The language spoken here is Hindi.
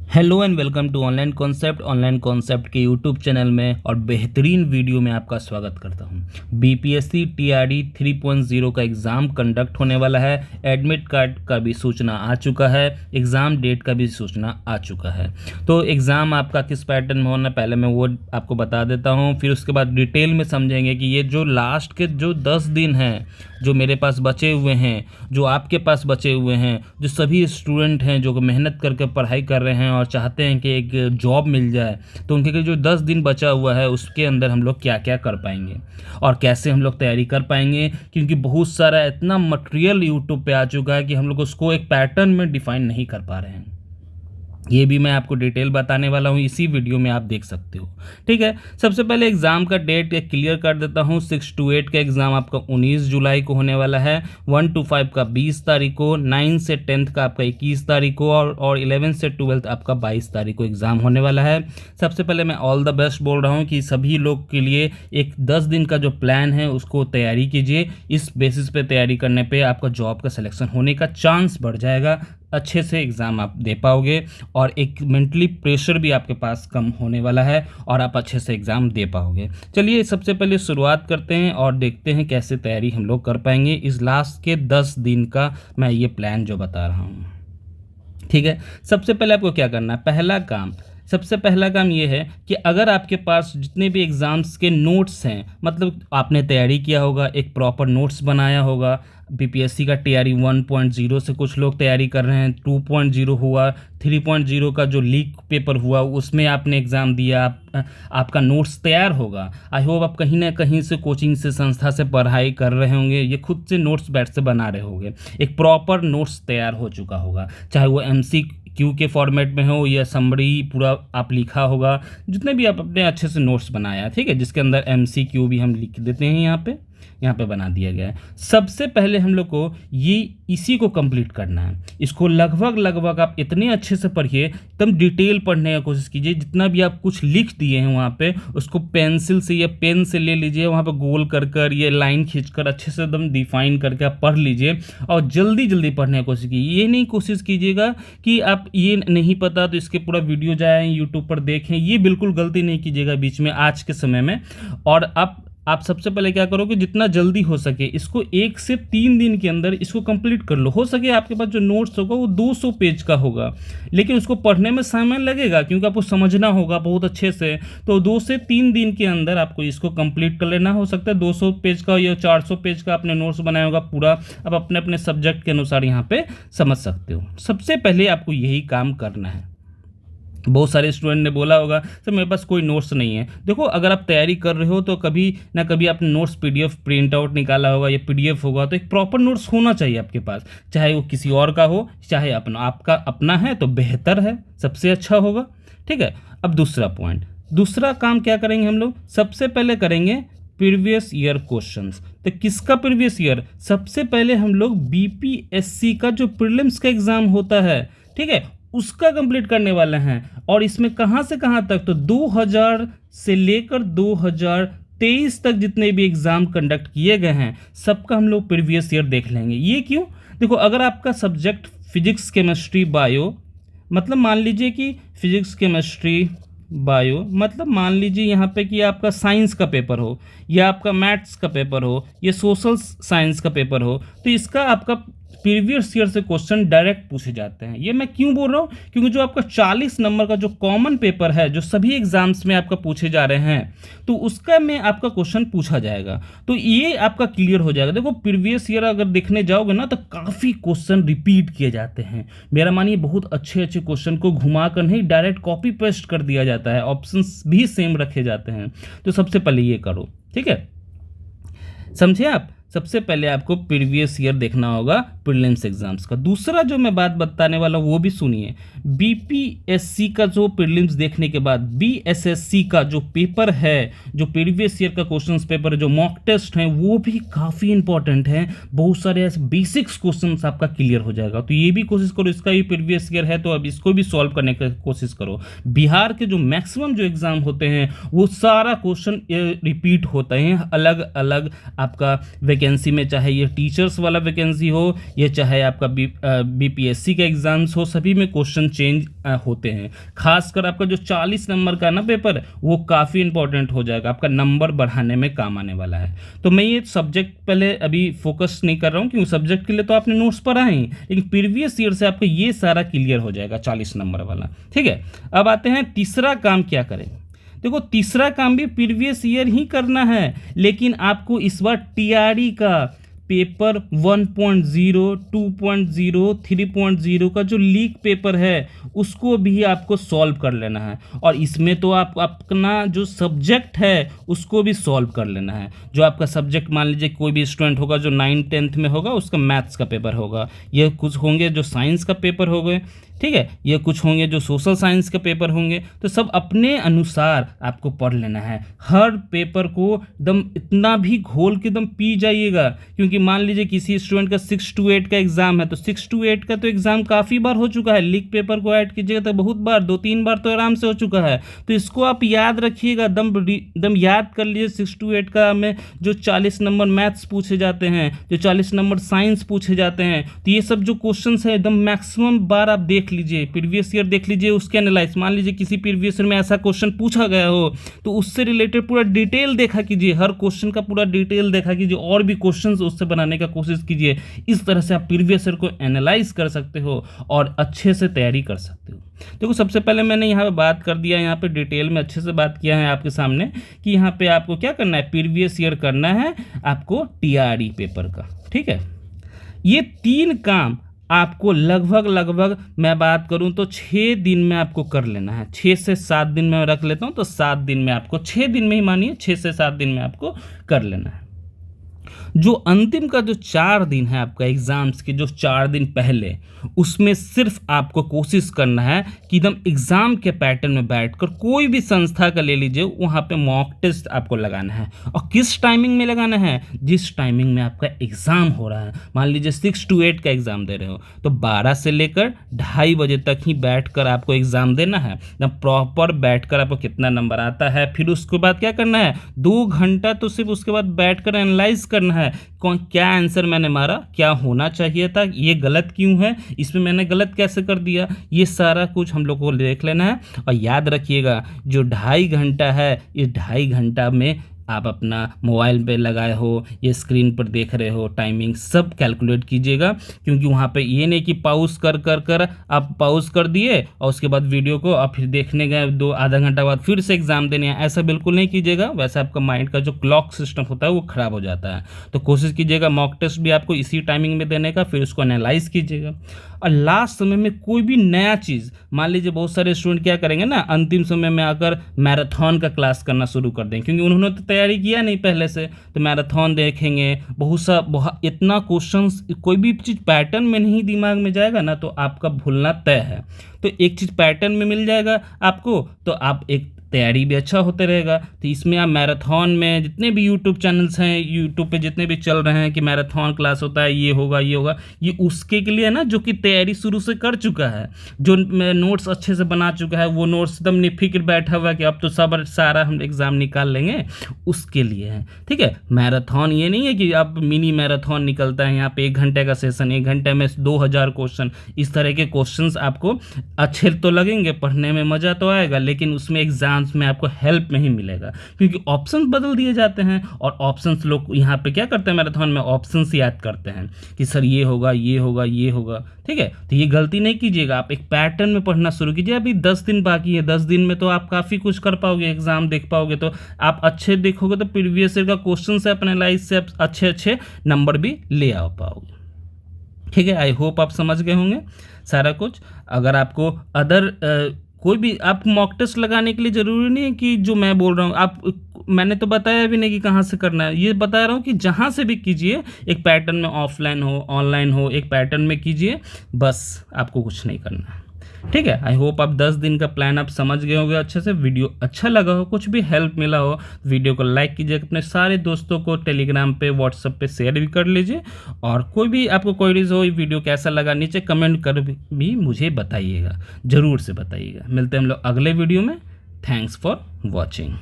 Hello and welcome to online concept के यूट्यूब चैनल में और बेहतरीन वीडियो में आपका स्वागत करता हूं। बीपीएससी टीआरडी 3.0 का एग्ज़ाम कंडक्ट होने वाला है। एडमिट कार्ड का भी सूचना आ चुका है, एग्ज़ाम डेट का भी सूचना आ चुका है। तो एग्ज़ाम आपका किस पैटर्न में होना, पहले मैं वो आपको बता देता हूँ, फिर उसके बाद डिटेल में समझेंगे कि ये जो लास्ट के जो 10 दिन हैं जो मेरे पास बचे हुए हैं, जो आपके पास बचे हुए हैं, जो सभी स्टूडेंट हैं जो मेहनत करके पढ़ाई कर रहे हैं और चाहते हैं कि एक जॉब मिल जाए, तो उनके जो 10 दिन बचा हुआ है उसके अंदर हम लोग क्या क्या कर पाएंगे और कैसे हम लोग तैयारी कर पाएंगे। क्योंकि बहुत सारा इतना मटेरियल यूट्यूब पे आ चुका है कि हम लोग उसको एक पैटर्न में डिफाइन नहीं कर पा रहे हैं। ये भी मैं आपको डिटेल बताने वाला हूँ, इसी वीडियो में आप देख सकते हो। ठीक है, सबसे पहले एग्ज़ाम का डेट क्लियर कर देता हूँ। 6 to 8 का एग्ज़ाम आपका 19 जुलाई को होने वाला है, 1 to 5 का 20 तारीख को, 9 से 10th का आपका 21 तारीख को और 11 से 12th आपका 22 तारीख को एग्ज़ाम होने वाला है। सबसे पहले मैं ऑल द बेस्ट बोल रहा हूँ कि सभी लोग के लिए एक 10 दिन का जो प्लान है उसको तैयारी कीजिए। इस बेसिस पे तैयारी करने पे आपका जॉब का सिलेक्शन होने का चांस बढ़ जाएगा, अच्छे से एग्ज़ाम आप दे पाओगे और एक मेंटली प्रेशर भी आपके पास कम होने वाला है और आप अच्छे से एग्ज़ाम दे पाओगे। चलिए सबसे पहले शुरुआत करते हैं और देखते हैं कैसे तैयारी हम लोग कर पाएंगे इस लास्ट के 10 दिन का मैं ये प्लान जो बता रहा हूँ। ठीक है, सबसे पहले आपको क्या करना है, सबसे पहला काम ये है कि अगर आपके पास जितने भी एग्ज़ाम्स के नोट्स हैं, मतलब आपने तैयारी किया होगा, एक प्रॉपर नोट्स बनाया होगा। बीपीएससी का टीआरडी 1.0 से कुछ लोग तैयारी कर रहे हैं, 2.0 हुआ, 3.0 का जो लीक पेपर हुआ उसमें आपने एग्ज़ाम दिया, आपका नोट्स तैयार होगा। आई होप आप कहीं ना कहीं से कोचिंग से, संस्था से पढ़ाई कर रहे होंगे, ये खुद से नोट्स बैठ से बना रहे होंगे, एक प्रॉपर नोट्स तैयार हो चुका होगा, चाहे वो MCQ के फॉर्मेट में हो या समरी पूरा आप लिखा होगा, जितने भी आप अपने अच्छे से नोट्स बनाया। ठीक है, जिसके अंदर MCQ भी हम लिख देते हैं, यहाँ पे बना दिया गया है। सबसे पहले हम लोग को इसी को कंप्लीट करना है। इसको लगभग आप इतने अच्छे से पढ़िए, एकदम डिटेल पढ़ने का कोशिश कीजिए। जितना भी आप कुछ लिख दिए हैं वहाँ पे उसको पेंसिल से या पेन से ले लीजिए, वहाँ पे गोल कर ये लाइन खींचकर अच्छे से एकदम डिफाइन करके आप पढ़ लीजिए और जल्दी पढ़ने की कोशिश कीजिए। ये नहीं कोशिश कीजिएगा कि आप ये नहीं पता तो इसके पूरा वीडियो जाएँ यूट्यूब पर देखें, ये बिल्कुल गलती नहीं कीजिएगा बीच में आज के समय में। और आप सबसे पहले क्या करो कि जितना जल्दी हो सके इसको 1 से 3 दिन के अंदर इसको कंप्लीट कर लो। हो सके आपके पास जो नोट्स होगा वो 200 पेज का होगा, लेकिन उसको पढ़ने में समय लगेगा क्योंकि आपको समझना होगा बहुत अच्छे से। तो 2 से 3 दिन के अंदर आपको इसको कंप्लीट कर लेना। हो सकता है 200 पेज का या 400 पेज का आपने नोट्स बनाया होगा पूरा, आप अपने अपने सब्जेक्ट के अनुसार यहाँ पे समझ सकते हो। सबसे पहले आपको यही काम करना है। बहुत सारे स्टूडेंट ने बोला होगा सर मेरे पास कोई नोट्स नहीं है। देखो, अगर आप तैयारी कर रहे हो तो कभी ना कभी आपने नोट्स PDF प्रिंट आउट निकाला होगा या PDF होगा, तो एक प्रॉपर नोट्स होना चाहिए आपके पास, चाहे वो किसी और का हो चाहे आपका अपना है तो बेहतर है, सबसे अच्छा होगा। ठीक है, अब दूसरा काम क्या करेंगे हम लोग, सबसे पहले करेंगे प्रीवियस ईयर क्वेश्चंस। तो किसका प्रीवियस ईयर, सबसे पहले हम लोग BPSC का जो प्रीलिम्स का एग्ज़ाम होता है, ठीक है, उसका कंप्लीट करने वाले हैं। और इसमें कहाँ से कहाँ तक, तो 2000 से लेकर 2023 तक जितने भी एग्ज़ाम कंडक्ट किए गए हैं सबका हम लोग प्रीवियस ईयर देख लेंगे। ये क्यों, देखो, अगर आपका सब्जेक्ट फिजिक्स केमिस्ट्री बायो, मतलब मान लीजिए कि फिजिक्स केमिस्ट्री बायो, मतलब मान लीजिए यहाँ पे कि आपका साइंस का पेपर हो या आपका मैथ्स का पेपर हो या सोशल साइंस का पेपर हो, तो इसका आपका प्रीवियस ईयर से क्वेश्चन डायरेक्ट पूछे जाते हैं। ये मैं क्यों बोल रहा हूँ, क्योंकि जो आपका 40 नंबर का जो कॉमन पेपर है जो सभी एग्जाम्स में आपका पूछे जा रहे हैं, तो उसका में आपका क्वेश्चन पूछा जाएगा, तो ये आपका क्लियर हो जाएगा। देखो, प्रीवियस ईयर अगर देखने जाओगे ना तो काफ़ी क्वेश्चन रिपीट किए जाते हैं। मेरा मानिए बहुत अच्छे क्वेश्चन को घुमा कर नहीं डायरेक्ट कॉपी पेस्ट कर दिया जाता है, ऑप्शन भी सेम रखे जाते हैं। तो सबसे पहले ये करो, ठीक है, समझे आप। सबसे पहले आपको प्रीवियस ईयर देखना होगा प्रीलिम्स एग्जाम्स का। दूसरा जो मैं बात बताने वाला हूँ वो भी सुनिए। BPSC का जो प्रीलिम्स देखने के बाद BSSC का जो पेपर है, जो प्रीवियस ईयर का क्वेश्चंस पेपर है, जो मॉक टेस्ट हैं, वो भी काफ़ी इंपॉर्टेंट है। बहुत सारे ऐसे बेसिक्स क्वेश्चंस आपका क्लियर हो जाएगा। तो ये भी कोशिश करो, इसका भी प्रीवियस ईयर है तो अब इसको भी सॉल्व करने की कोशिश करो। बिहार के जो मैक्सिमम जो एग्जाम होते हैं वो सारा क्वेश्चन रिपीट होते हैं, अलग अलग आपका वैकेंसी में, चाहे ये टीचर्स वाला वैकेंसी हो ये चाहे आपका बीपीएससी का एग्जाम्स हो, सभी में क्वेश्चन चेंज होते हैं। खासकर आपका जो 40 नंबर का ना पेपर, वो काफ़ी इंपॉर्टेंट हो जाएगा, आपका नंबर बढ़ाने में काम आने वाला है। तो मैं ये सब्जेक्ट पहले अभी फोकस नहीं कर रहा हूँ, क्योंकि सब्जेक्ट के लिए तो आपने नोट्स पढ़ा ही, लेकिन प्रीवियस ईयर से आपको ये सारा क्लियर हो जाएगा 40 नंबर वाला। ठीक है, अब आते हैं तीसरा काम क्या करें। देखो, तीसरा काम भी प्रीवियस ईयर ही करना है, लेकिन आपको इस बार टीआरई का पेपर 1.0, 2.0, 3.0 का जो लीक पेपर है उसको भी आपको सॉल्व कर लेना है। और इसमें तो आप अपना जो सब्जेक्ट है उसको भी सॉल्व कर लेना है। जो आपका सब्जेक्ट, मान लीजिए कोई भी स्टूडेंट होगा जो 9th 10th में होगा, उसका मैथ्स का पेपर होगा, ये कुछ होंगे जो साइंस का पेपर हो गए, ठीक है, ये कुछ होंगे जो सोशल साइंस के पेपर होंगे। तो सब अपने अनुसार आपको पढ़ लेना है। हर पेपर को एकदम इतना भी घोल के एकदम पी जाइएगा, क्योंकि मान लीजिए किसी स्टूडेंट का 6 to 8 का एग्जाम है, तो 6 to 8 का तो एग्जाम काफ़ी बार हो चुका है। लीक पेपर को ऐड कीजिएगा तो बहुत बार, 2-3 बार तो आराम से हो चुका है। तो इसको आप याद रखिएगा, एकदम याद कर लीजिए। 6 to 8 का में जो 40 नंबर मैथ्स पूछे जाते हैं, जो 40 नंबर साइंस पूछे जाते हैं, तो ये सब जो क्वेश्चन है एकदम मैक्सिमम बार आप देख लीजिए, प्रीवियस ईयर देख लीजिए, उसके एनालाइज। मान लीजिए किसी प्रीवियस ईयर में ऐसा क्वेश्चन पूछा गया हो, तो उससे रिलेटेड पूरा डिटेल देखा कीजिए, हर क्वेश्चन का पूरा डिटेल देखा कीजिए, और भी क्वेश्चंस उससे बनाने का कोशिश कीजिए। इस तरह से आप प्रीवियस ईयर को एनालाइज कर सकते हो और अच्छे से तैयारी कर सकते हो। देखो, सबसे पहले मैंने यहाँ पे बात कर दिया, यहाँ पे डिटेल में अच्छे से बात किया है आपके सामने कि यहाँ पे आपको क्या करना है, प्रीवियस ईयर करना है आपको टीआरई पेपर का। ठीक है, ये 3 काम आपको लगभग मैं बात करूं तो 6 दिन में आपको कर लेना है। 6 से 7 दिन में रख लेता हूं, तो 7 दिन में आपको, 6 दिन में ही मानिए, 6 से 7 दिन में आपको कर लेना है। जो अंतिम का जो 4 दिन है आपका एग्जाम्स के, जो 4 दिन पहले, उसमें सिर्फ आपको कोशिश करना है कि एकदम एग्जाम के पैटर्न में बैठकर कोई भी संस्था का ले लीजिए, वहाँ पे मॉक टेस्ट आपको लगाना है। और किस टाइमिंग में लगाना है, जिस टाइमिंग में आपका एग्जाम हो रहा है। मान लीजिए 6 to 8 का एग्जाम दे रहे हो, तो 12 से लेकर 2:30 बजे तक ही बैठकर आपको एग्जाम देना है। एकदम प्रॉपर बैठकर आपको कितना नंबर आता है, फिर उसके बाद क्या करना है, 2 घंटा तो सिर्फ उसके बाद बैठकर एनालाइज करना है कौन क्या आंसर मैंने मारा, क्या होना चाहिए था, ये गलत क्यों है, इसमें मैंने गलत कैसे कर दिया, ये सारा कुछ हम लोग को देख लेना है। और याद रखिएगा, जो 2.5 घंटा है, इस 2.5 घंटा में आप अपना मोबाइल पे लगाए हो, ये स्क्रीन पर देख रहे हो, टाइमिंग सब कैलकुलेट कीजिएगा। क्योंकि वहाँ पे ये नहीं कि पॉज कर आप पॉज कर दिए और उसके बाद वीडियो को और फिर देखने गए आधा घंटा बाद फिर से एग्जाम देने, ऐसा बिल्कुल नहीं कीजिएगा। वैसे आपका माइंड का जो क्लॉक सिस्टम होता है वो ख़राब हो जाता है। तो कोशिश कीजिएगा मॉक टेस्ट भी आपको इसी टाइमिंग में देने का, फिर उसको एनालाइज कीजिएगा। और लास्ट समय में कोई भी नया चीज़, मान लीजिए बहुत सारे स्टूडेंट क्या करेंगे ना, अंतिम समय में आकर मैराथन का क्लास करना शुरू कर दें, क्योंकि उन्होंने तो तैयारी किया नहीं पहले से, तो मैराथन देखेंगे। इतना क्वेश्चंस, कोई भी चीज़ पैटर्न में नहीं दिमाग में जाएगा ना, तो आपका भूलना तय है। तो एक चीज़ पैटर्न में मिल जाएगा आपको, तो आप एक तैयारी भी अच्छा होते रहेगा। तो इसमें आप मैराथन में, जितने भी यूट्यूब चैनल्स हैं, यूट्यूब पे जितने भी चल रहे हैं कि मैराथन क्लास होता है, ये होगा ये होगा, ये उसके के लिए ना जो कि तैयारी शुरू से कर चुका है, जो नोट्स अच्छे से बना चुका है, वो नोट्स एकदम निफिक्र बैठा हुआ कि अब तो सारा हम एग्ज़ाम निकाल लेंगे, उसके लिए है। ठीक है, मैराथन ये नहीं है कि अब मिनी मैराथन निकलता है, यहाँ पे 1 घंटे का सेशन, 1 घंटे में 2000 क्वेश्चन, इस तरह के क्वेश्चंस आपको अच्छे तो लगेंगे, पढ़ने में मज़ा तो आएगा, लेकिन उसमें एग्जाम में आपको हेल्प नहीं मिलेगा, क्योंकि ऑप्शंस बदल दिए जाते हैं। और ऑप्शंस लोग यहाँ पे क्या करते हैं, मैराथन में ऑप्शंस याद करते हैं कि सर ये होगा ये होगा ये होगा। ठीक है, तो ये गलती नहीं कीजिएगा, आप एक पैटर्न में पढ़ना शुरू कीजिए। अभी 10 दिन बाकी है, 10 दिन में तो आप काफ़ी कुछ कर पाओगे, एग्जाम देख पाओगे, तो आप अच्छे देखोगे तो प्रीवियस ईयर का क्वेश्चन से अपने लाइफ से आप अच्छे नंबर भी ले आ पाओगे। ठीक है, आई होप आप समझ गए होंगे सारा कुछ। अगर आपको कोई भी आप मॉक टेस्ट लगाने के लिए ज़रूरी नहीं है कि जो मैं बोल रहा हूँ मैंने तो बताया भी नहीं कि कहाँ से करना है, ये बता रहा हूँ कि जहाँ से भी कीजिए, एक पैटर्न में, ऑफलाइन हो ऑनलाइन हो, एक पैटर्न में कीजिए, बस आपको कुछ नहीं करना है। ठीक है, आई होप आप 10 दिन का प्लान आप समझ गए होंगे अच्छे से। वीडियो अच्छा लगा हो, कुछ भी हेल्प मिला हो, वीडियो को लाइक कीजिए, अपने सारे दोस्तों को टेलीग्राम पे, व्हाट्सएप पे शेयर भी कर लीजिए। और कोई भी आपको क्वेरीज हो, वीडियो कैसा लगा, नीचे कमेंट कर भी मुझे बताइएगा, ज़रूर से बताइएगा। मिलते हैं हम लोग अगले वीडियो में। Thanks for watching.